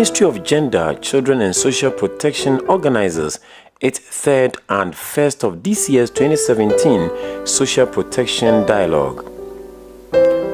Ministry of Gender, Children and Social Protection organizes its third and first of this year's 2017 Social Protection Dialogue.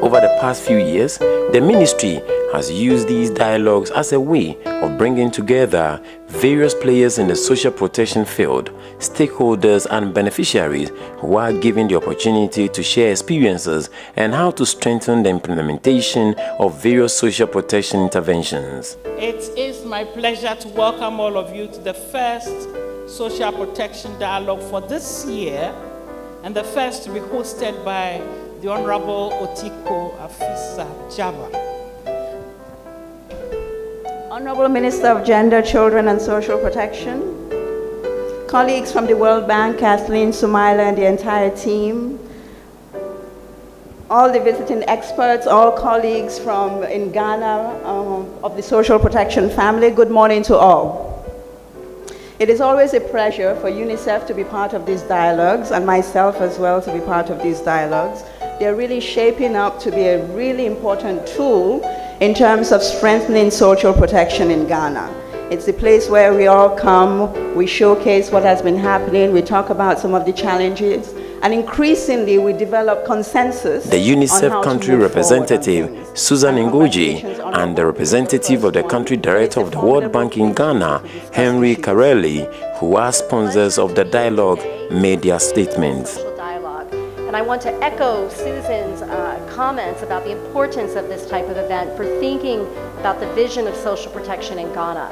Over the past few years, the ministry has used these dialogues as a way of bringing together various players in the social protection field, stakeholders and beneficiaries who are given the opportunity to share experiences and how to strengthen the implementation of various social protection interventions. It is my pleasure to welcome all of you to the first Social Protection Dialogue for this year, and the first to be hosted by the Honorable Otiko Afisa Jaba. Honorable Minister of Gender, Children and Social Protection, colleagues from the World Bank, Kathleen, Sumaila and the entire team, all the visiting experts, all colleagues from in Ghana of the social protection family, good morning to all. It is always a pleasure for UNICEF to be part of these dialogues and myself as well to be part of these dialogues. They're really shaping up to be a really important tool in terms of strengthening social protection in Ghana. It's a place where we all come, we showcase what has been happening, we talk about some of the challenges, and increasingly we develop consensus. The UNICEF country representative, Susan Ngoji, and the representative of the country director of the World Bank in Ghana, Henry Kareli, who are sponsors of the dialogue, made their statements. And I want to echo Susan's comments about the importance of this type of event for thinking about the vision of social protection in Ghana.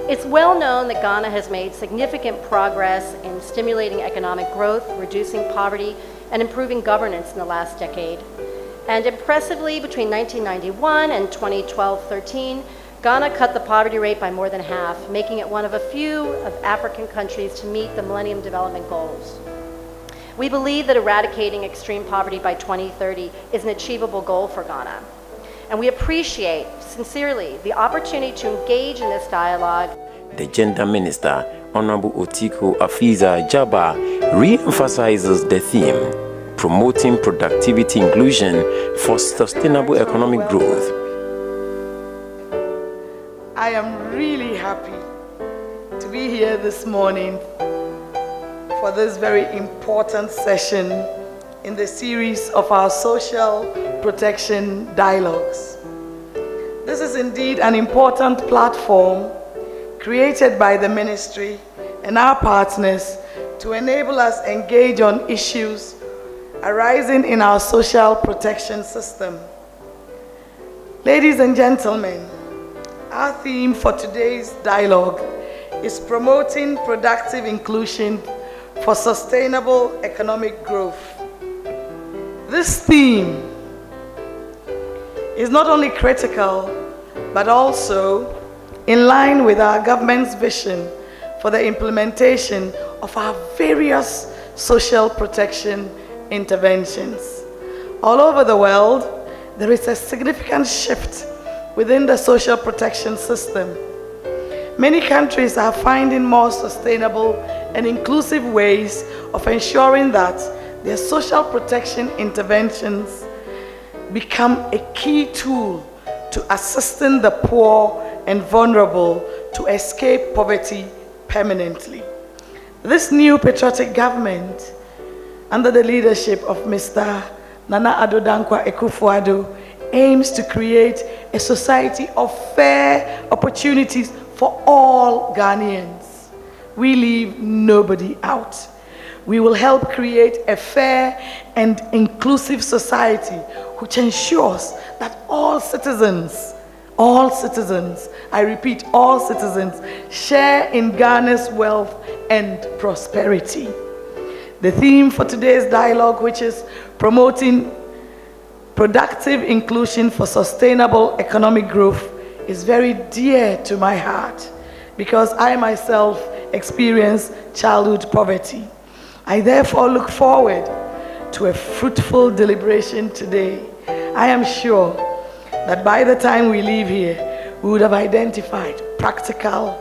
It's well known that Ghana has made significant progress in stimulating economic growth, reducing poverty, and improving governance in the last decade. And impressively, between 1991 and 2012-13, Ghana cut the poverty rate by more than half, making it one of a few of African countries to meet the Millennium Development Goals. We believe that eradicating extreme poverty by 2030 is an achievable goal for Ghana. And we appreciate, sincerely, the opportunity to engage in this dialogue. The Gender Minister, Honorable Otiko Afisa Jaba, re-emphasizes the theme, promoting productivity inclusion for sustainable economic growth. I am really happy to be here this morning for this very important session in the series of our social protection dialogues. This is indeed an important platform created by the ministry and our partners to enable us engage on issues arising in our social protection system. Ladies and gentlemen, our theme for today's dialogue is promoting productive inclusion for sustainable economic growth. This theme is not only critical, but also in line with our government's vision for the implementation of our various social protection interventions. All over the world, there is a significant shift within the social protection system. Many countries are finding more sustainable and inclusive ways of ensuring that their social protection interventions become a key tool to assisting the poor and vulnerable to escape poverty permanently. This new patriotic government, under the leadership of Mr. Nana Addo Dankwa Akufo-Addo, aims to create a society of fair opportunities for all Ghanaians. We leave nobody out. We will help create a fair and inclusive society which ensures that all citizens, I repeat, all citizens, share in Ghana's wealth and prosperity. The theme for today's dialogue, which is promoting productive inclusion for sustainable economic growth, is very dear to my heart because I myself experienced childhood poverty. I therefore look forward to a fruitful deliberation today. I am sure that by the time we leave here, we would have identified practical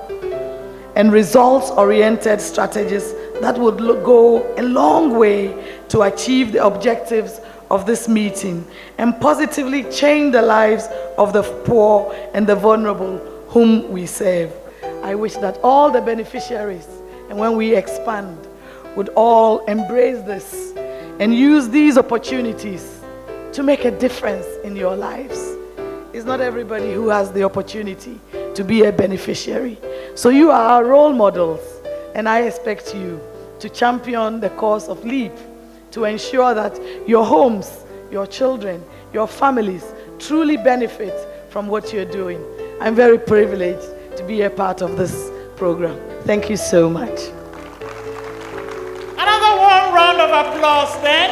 and results-oriented strategies that would go a long way to achieve the objectives of this meeting and positively change the lives of the poor and the vulnerable whom we serve. I wish that all the beneficiaries, and when we expand, would all embrace this and use these opportunities to make a difference in your lives. It's not everybody who has the opportunity to be a beneficiary. So you are our role models, and I expect you to champion the cause of LEAP, to ensure that your homes, your children, your families truly benefit from what you're doing. I'm very privileged to be a part of this program. Thank you so much. Another warm round of applause then.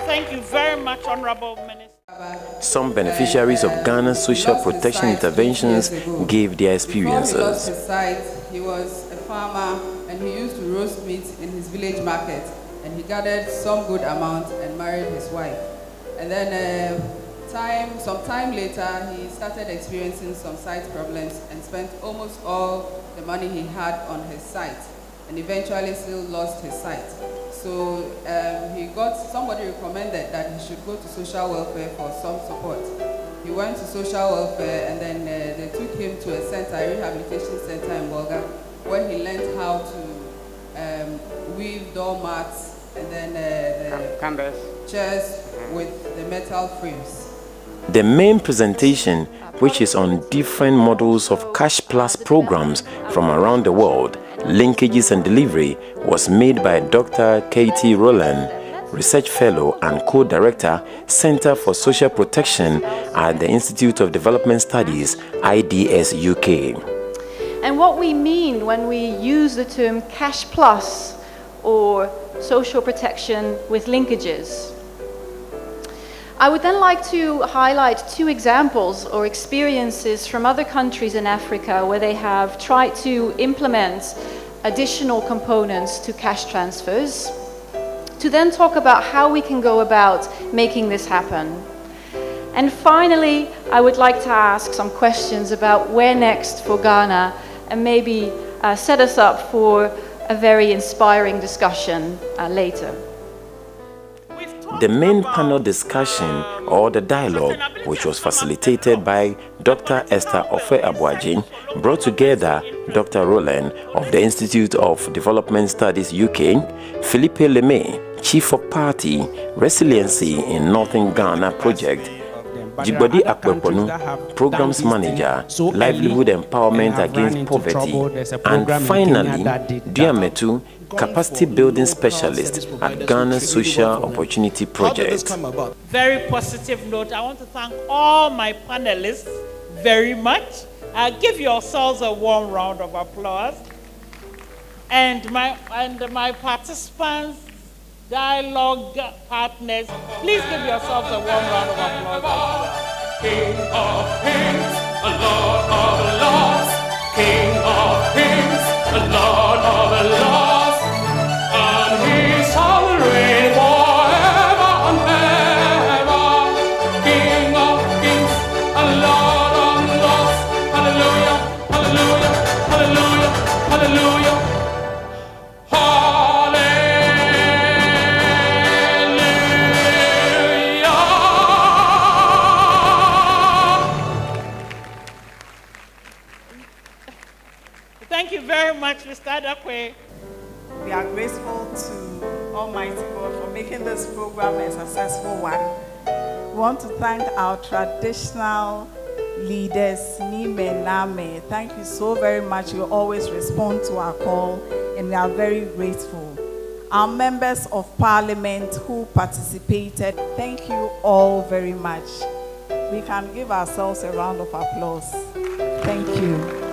Thank you very much, Honorable Minister. Some beneficiaries of Ghana's social protection interventions gave their experiences. He was a farmer and he used to roast meat in his village market, and he gathered some good amount and married his wife. And then some time later, he started experiencing some sight problems and spent almost all the money he had on his sight, and eventually still lost his sight. So somebody recommended that he should go to social welfare for some support. He went to social welfare, and then they took him to a rehabilitation center in Bolga, where he learned how to weave doormats and then the chairs with the metal frames. The main presentation, which is on different models of Cash Plus programs from around the world, linkages and delivery, was made by Dr. Katie Rowland, Research Fellow and Co-Director, Center for Social Protection at the Institute of Development Studies, IDS UK. And what we mean when we use the term Cash Plus or social protection with linkages. I would then like to highlight two examples or experiences from other countries in Africa where they have tried to implement additional components to cash transfers, to then talk about how we can go about making this happen. And finally, I would like to ask some questions about where next for Ghana, and maybe set us up for a very inspiring discussion later. The main panel discussion, or the dialogue, which was facilitated by Dr. Esther Ofe-Abuaji, brought together Dr. Rowland of the Institute of Development Studies UK, Philippe Lemay, Chief of Party, Resiliency in Northern Ghana Project, Jibodi Akweponu, Programs Manager, Livelihood Empowerment Against Poverty, and finally, Diametu, Capacity Building Specialist at Ghana's Social Opportunity Project. Very positive note. I want to thank all my panelists very much. Give yourselves a warm round of applause. And my participants, dialogue partners, please give yourselves a warm round of applause. King of kings, a Lord of lords. King of kings, a Lord of lords. And he shall reign forever and ever. King of kings, a Lord of lords. Hallelujah, hallelujah, hallelujah, hallelujah. Thank you very much, Mr. Adakwe. We are grateful to Almighty God for making this program a successful one. We want to thank our traditional leaders, Nime Name. Thank you so very much. You always respond to our call, and we are very grateful. Our members of parliament who participated, thank you all very much. We can give ourselves a round of applause. Thank you.